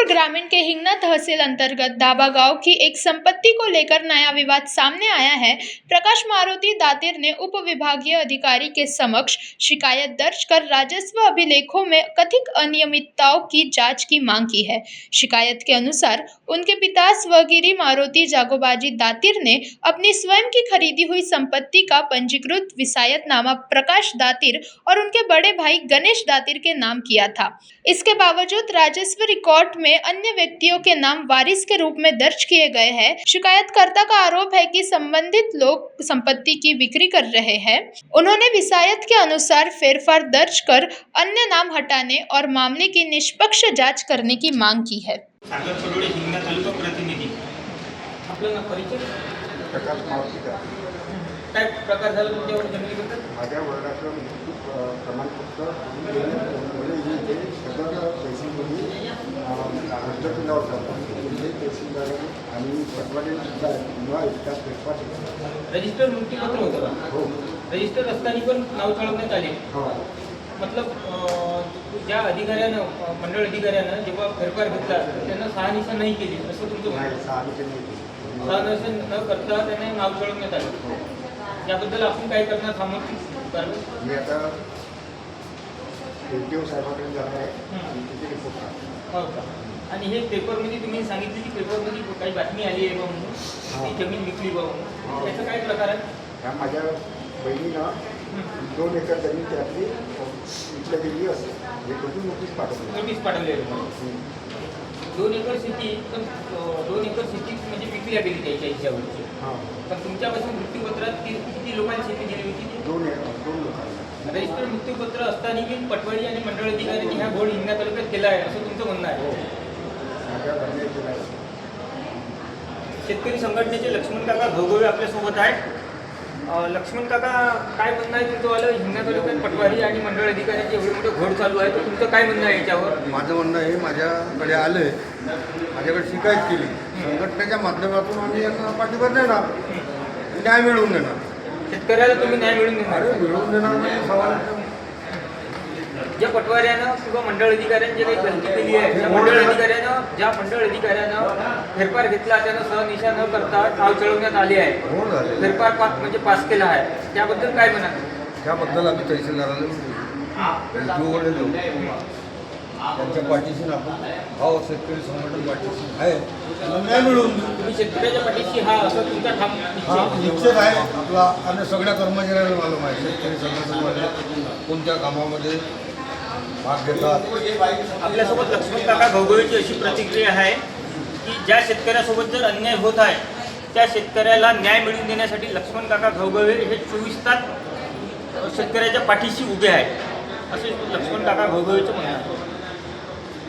ग्रामीण के हिंगना तहसील अंतर्गत दाबा गांव की एक संपत्ति को लेकर नया विवाद सामने आया है। प्रकाश मारुति दातिर ने उप विभागीय अधिकारी के समक्ष शिकायत दर्ज कर राजस्व अभिलेखों में कथित अनियमितताओं की जांच की मांग की है। शिकायत के अनुसार उनके पिता स्वगिरी मारुति जागोबाजी दातिर ने अपनी स्वयं की खरीदी हुई संपत्ति का पंजीकृत विसायतनामा प्रकाश दातिर और उनके बड़े भाई गणेश दातिर के नाम किया था। इसके बावजूद राजस्व रिकॉर्ड में अन्य व्यक्तियों के नाम वारिस के रूप में दर्ज किए गए हैं। शिकायतकर्ता का आरोप है कि संबंधित लोग संपत्ति की बिक्री कर रहे हैं। उन्होंने विसायत के अनुसार फेरफार दर्ज कर अन्य नाम हटाने और मामले की निष्पक्ष जांच करने की मांग की है। सागर पडोळे हिंगणा तालुका प्रतिनिधी आपलं नाव परिचय प्रकाश मारुती काय प्रकार झाला तुमच्यावर जमिनीबद्दल माझ्या वडिलांचं प्रमाणपत्र सगळं तहसीलमध्ये हस्तांतर केलं होतं. तहसीलदार आणि पटवाडीसुद्धा किंवा एकदा फेरफार रजिस्टर मृत्यूपत्र होतं का? हो. रजिस्टर असताना पण नाव चढवण्यात आले. हो. मतलब ज्या अधिकाऱ्यानं मंडळ अधिकाऱ्यानं जेव्हा फेरफार घेतला त्यांना शहानिशा नाही केली असं तुमचं म्हणणं आहे? शहानिशा न करता त्याने नाव चढवण्यात आलं. याबद्दल आपण काय करणार सामोरं मी आता एलटीओ साहेबांकडे जाणार आहे. तिथे रिपोर्ट करा. हो का? आणि हे पेपरमध्ये तुम्ही सांगितलं की पेपरमध्ये काही बातमी आली आहे बा म्हणून ती जमीन विकली बा म्हणून याचा काय प्रकार आहे? ह्या माझ्या बहिणीनं 2 एकर जमीन त्यातली विकल्या गेली असते. हे कुठून नोटीस पाठवली आहे. 2 एकर शेती पण 2 एकर शेती म्हणजे विकल्या गेली त्याच्या हिच्यावरची. पण तुमच्यापासून मृत्यूपत्रात किती लोकांनी शेती दिली होती? 2 लोकांना. रजिस्टर मृत्यूपत्र असताना की पटवाडी आणि मंडळ अधिकाऱ्यांनी ह्या घोड हिंगणा तालुक्यात केला आहे असं तुमचं म्हणणं आहे? शेतकरी संघटनेचे लक्ष्मण काका घोगवे आपल्यासोबत आहेत. लक्ष्मण काका, काय म्हणणं आहे तुमचं वालं हिंगणा तालुक्यात पटवारी आणि मंडळ अधिकाऱ्यांचे एवढे मोठे घोड चालू आहे तर तुमचं काय म्हणणं आहे याच्यावर? माझं म्हणणं आहे, माझ्याकडे आलं आहे, माझ्याकडे शिकायत केली, संघटनेच्या माध्यमातून आम्ही यांना पाठिंबा देणार, न्याय मिळवून देणार. शेतकऱ्याला तुम्ही न्याय मिळवून देणार? मिळवून देणार म्हणजे सवाल. ज्या पटवाऱ्यानं किंवा मंडळ अधिकाऱ्यांनी जे काही गलती केली आहे त्या मंडळ अधिकाऱ्यानं फेरफार घेतला त्यानं सहनिशा न करता नाव चढवण्यात आले आहे. हो झाले. फेरफार म्हणजे पास केला आहे, त्याबद्दल काय म्हणा? त्याबद्दल आम्ही तहसीलदाराला एलटीओकडे जाऊ, त्यांच्या पाठीशी आपण हा शेतकरी संघटन पाठीशी आहे, त्यांना न्याय मिळवून देऊ. तुम्ही शेतकऱ्याच्या पाठीशी हा असं तुमचा ठाम निश्चित आहे आपला. आणि सगळ्या कर्मचाऱ्यांना मालूम आहे शेतकरी संघटनेमध्ये कोणत्या कामामध्ये भाग घेतात. आपल्यासोबत लक्ष्मण काका घोगवेची अशी प्रतिक्रिया आहे की ज्या शेतकऱ्यासोबत जर अन्याय होत आहे त्या शेतकऱ्याला न्याय मिळवून देण्यासाठी लक्ष्मण काका घोगवे हे 24 तास शेतकऱ्याच्या पाठीशी उभे आहेत असे लक्ष्मण काका घोगवेचं म्हणणं आहे.